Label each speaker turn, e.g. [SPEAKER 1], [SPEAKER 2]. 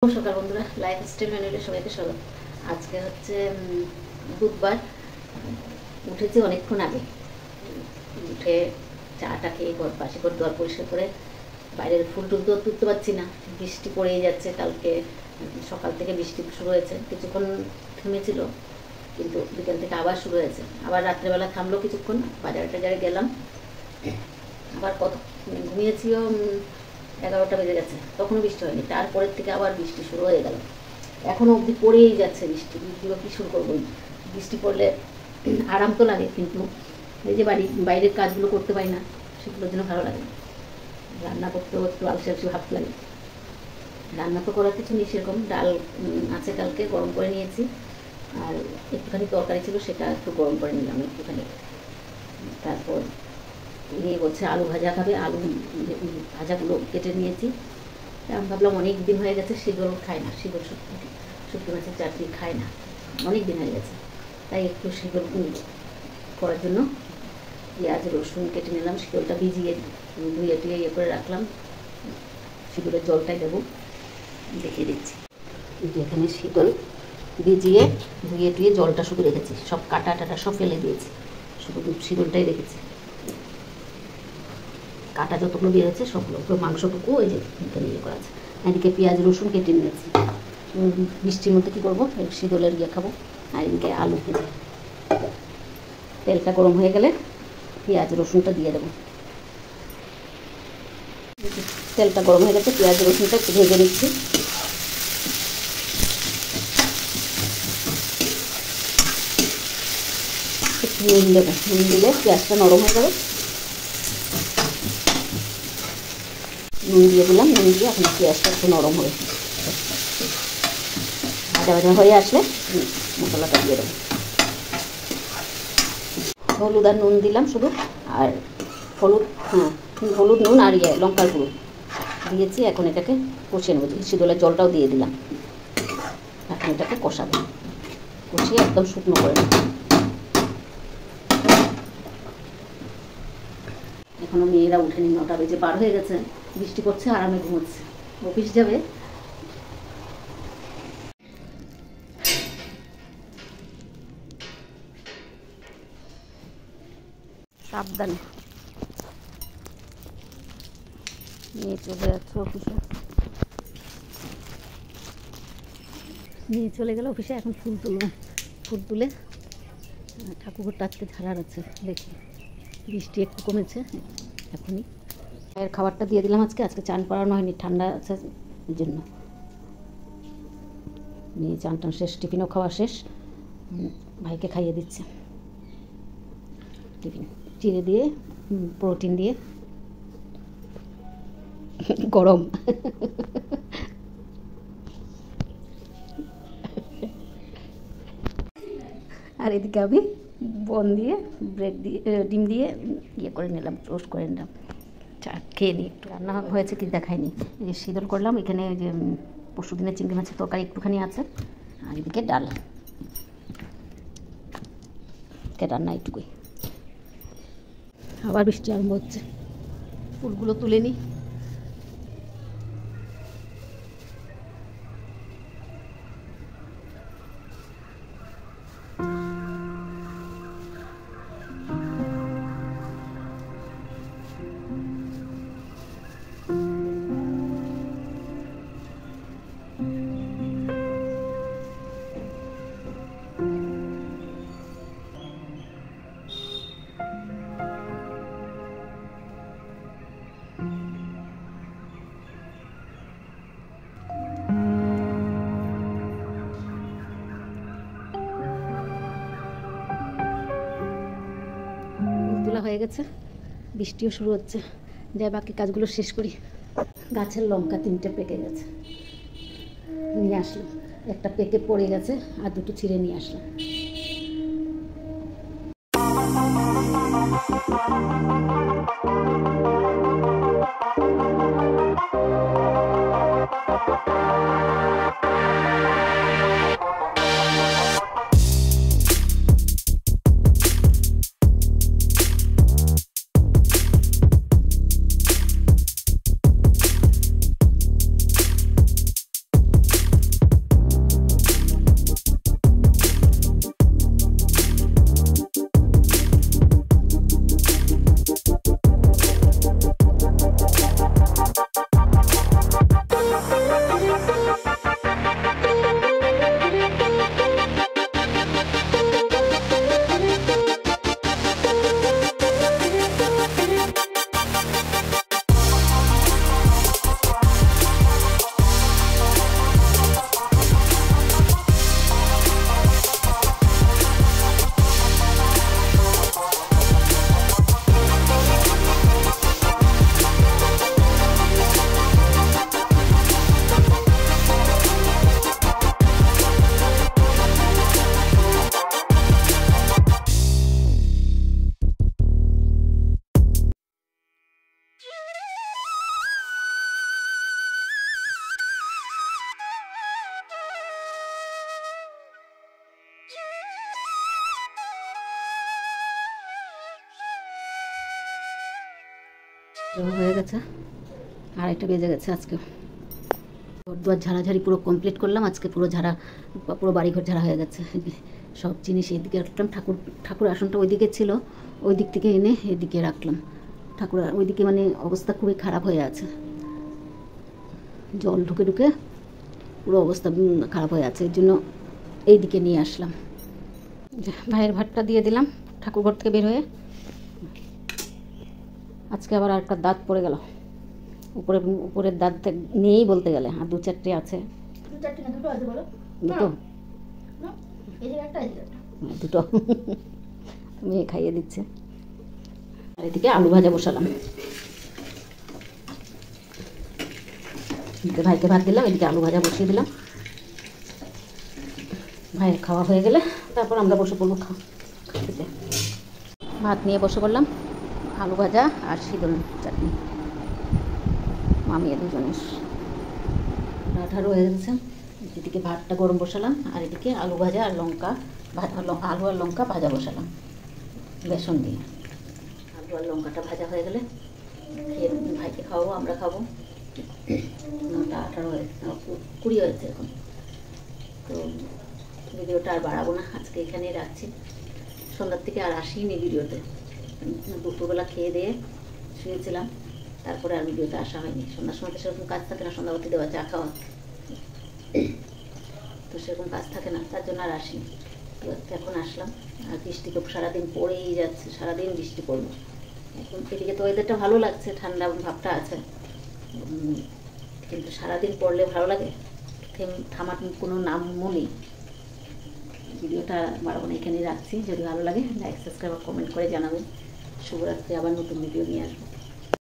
[SPEAKER 1] সকাল বন্ধুরা, লাইফস্টাইল ম্যানুয়ালে সবাইকে স্বাগত। আজকে হচ্ছে বুধবার। উঠেছি অনেকক্ষণ আগে, উঠে চাটা খেয়ে বাসি করে দোয়ার পরিষ্কার করে বাইরের ফুল টুল তো তুলতে পারছি না, বৃষ্টি পড়েই যাচ্ছে। কালকে সকাল থেকে বৃষ্টি শুরু হয়েছে, কিছুক্ষণ থেমেছিল কিন্তু বিকেল থেকে আবার শুরু হয়েছে। আবার রাত্রেবেলা থামলো কিছুক্ষণ, বাজারে গেলাম। আবার কত ঘুমিয়েছিও, 11টা বেজে গেছে, তখনও বৃষ্টি হয়নি। তারপরের থেকে আবার বৃষ্টি শুরু হয়ে গেল, এখনও অবধি পড়েই যাচ্ছে বৃষ্টি। বৃষ্টিও কী শুরু করবো? বৃষ্টি পড়লে আরাম তো লাগে, কিন্তু এই যে বাইরের কাজগুলো করতে পারি না, সেগুলোর জন্য ভালো লাগে। রান্না করতেও একটু আলসে ভাবতে লাগে। রান্না তো করার কিছু নেই সেরকম, ডাল আছে কালকে গরম করে নিয়েছি, আর একটুখানি তরকারি ছিল, সেটা একটু গরম করে নিলাম একটুখানি। তারপর নিয়ে বলছে আলু ভাজা খাবে, আলু ভাজাগুলো কেটে নিয়েছি। আমি ভাবলাম অনেক দিন হয়ে গেছে শীতল খায় না, শীতল শুটকি মাছের চাটনি খায় না, অনেক দিন হয়ে গেছে। তাই একটু শীতল করার জন্য পেঁয়াজ রসুন কেটে নিলাম, শীতলটা ভিজিয়ে ধুয়ে টুয়ে করে রাখলাম। শীতলের জলটাই দেবো, দেখিয়ে দিচ্ছি। এখানে শীতল ভিজিয়ে ধুয়ে টুয়ে জলটা শুধু রেখেছি, সব কাটা টাটা সব ফেলে দিয়েছি, শুধু শীতলটাই রেখেছি। কাটা যতগুলো বেরোচ্ছে সবগুলো, মাংসটুকু ওই যে এখানে করা আছে। এদিকে পেঁয়াজ রসুন কেটে নিয়েছি। বৃষ্টির মধ্যে কী করবো, শীতলের খাবো। আর এদিকে আলু ভেজে, তেলটা গরম হয়ে গেলে পেঁয়াজ রসুনটা দিয়ে দেবো। তেলটা গরম হয়ে গেছে, পেঁয়াজ রসুনটা একটু ভেজে নিচ্ছি। একটু নুন দেবো, নুন দিলে পেঁয়াজটা নরম হয়ে যাবে। নুন দিয়ে দিলাম, নুন দিয়ে এখন পেঁয়াজটা একটু নরম হবে। ভাজা ভাজা হয়ে আসলে মশলাটা দিয়ে দেবো। হলুদ আর নুন দিলাম শুধু, আর হলুদ নুন আর লঙ্কার গুঁড়ো দিয়েছি। এখন এটাকে কষিয়ে নেবো, শীতলের জলটাও দিয়ে দিলাম। এখন এটাকে কষাবো, কষিয়ে একদম শুকনো করে নেব। এখনও মেয়েরা উঠেনি, 9টা বেজে পার হয়ে গেছে, বৃষ্টি পড়ছে, আরামে ঘুমোচ্ছে। অফিস যাবে। সাবধানে নিয়ে চলে যাচ্ছে অফিসে, নিয়ে চলে গেল অফিসে। এখন ফুল তুলব, ফুল তুলে ঠাকুরঘরটা আজকে ঝাড়ার আছে। দেখি বৃষ্টি একটু কমেছে এখনই। চায়ের খাবারটা দিয়ে দিলাম। আজকে চান করানো হয়নি, ঠান্ডা আছে এই জন্য। নিয়ে চান টান শেষ, টিফিনও খাওয়া শেষ, ভাইকে খাইয়ে দিচ্ছে। টিফিন চিড়ে দিয়ে, প্রোটিন দিয়ে, গরম। আর এদিকে আমি বন দিয়ে ব্রেড দিয়ে ডিম দিয়ে করে নিলাম, টোস্ট করে নিলাম। চা খেয়ে নিই। একটু রান্না হয়েছে কি দেখায়নি। এই যে শীতল করলাম, এখানে যে পরশু দিনের চিংড়ি মাছের তরকারি একটুখানি আছে, আর এদিকে ডাল। রান্না এইটুকুই। আবার বৃষ্টি আরম্ভ হচ্ছে, ফুলগুলো তুলে নিই। হয়ে গেছে, বৃষ্টিও শুরু হচ্ছে। যাই বাকি কাজগুলো শেষ করি। গাছের লঙ্কা 3টে পেকে গেছে, নিয়ে আসলাম। একটা পেকে পড়ে গেছে, আর 2টো ছিঁড়ে নিয়ে আসলাম। হয়ে গেছে, আড়াইটা বেজে গেছে। আজকে দুয়ার ঝাড়াঝাড়ি পুরো কমপ্লিট করলাম। আজকে পুরো বাড়িঘর ঝাড়া হয়ে গেছে। সব জিনিস এইদিকে রাখলাম। ঠাকুর আসনটা ওইদিকে ছিল, ওই দিক থেকে এনে এদিকে রাখলাম। ঠাকুর ওইদিকে মানে অবস্থা খুবই খারাপ হয়ে আছে, জল ঢুকে ঢুকে পুরো অবস্থা খারাপ হয়ে আছে, এর জন্য এইদিকে নিয়ে আসলাম। ভাইয়ের ভাতটা দিয়ে দিলাম ঠাকুর ঘর থেকে বের হয়ে। আজকে আবার আরেকটা দাঁত পড়ে গেল, উপরের দাঁত নেই বলতে গেলে, আর 2-4টে আছে। দুটো মেয়ে খাইয়ে দিচ্ছে। আর এদিকে আলু ভাজা বসালাম, ভাইকে ভাত দিলাম, এদিকে আলু ভাজা বসিয়ে দিলাম। ভাইয়ের খাওয়া হয়ে গেলে তারপর আমরা বসে পড়বো খেতে। ভাত নিয়ে বসে পড়লাম, আলু ভাজা আর শীতল চাটনি, মামিয়ে দুজনের। ঠাড়ো হয়ে গেছে। এদিকে ভাতটা গরম বসালাম, আর এদিকে আলু ভাজা আর আলু আর লঙ্কা ভাজা বসালাম বেসন দিয়ে। আলু আর লঙ্কাটা ভাজা হয়ে গেলে খেয়ে ভাইকে খাওয়াবো, আমরা খাবো। 9টা 18 হয়েছে, 20 হয়েছে এখন। তো ভিডিওটা আর বাড়াবো না, আজকে এখানেই রাখছি। সন্ধ্যার থেকে আর আসিনি ভিডিওতে, দুপুরবেলা খেয়ে দিয়ে শুয়েছিলাম, তারপরে আর ভিডিওতে আসা হয়নি। সন্ধ্যার সময় তো সেরকম কাজ থাকে না, সন্ধ্যাবাতি দেওয়া, চা খাওয়া, তো সেরকম কাজ থাকে না, তার জন্য আর আসিনি। এখন আসলাম। আর বৃষ্টি তো সারাদিন পড়েই যাচ্ছে, সারাদিন বৃষ্টি পড়লো। এখন এদিকে তো ওয়েদারটা ভালো লাগছে, ঠান্ডা ভাবটা আছে, কিন্তু সারাদিন পড়লে ভালো লাগে, থামার কোনো নামও নেই। ভিডিওটা বাড়াবো না, এখানেই রাখছি। যদি ভালো লাগে লাইক, সাবস্ক্রাইব, কমেন্ট করে জানাবেন। শুভরাত্রি, আবার নতুন ভিডিও নিয়ে আসবো।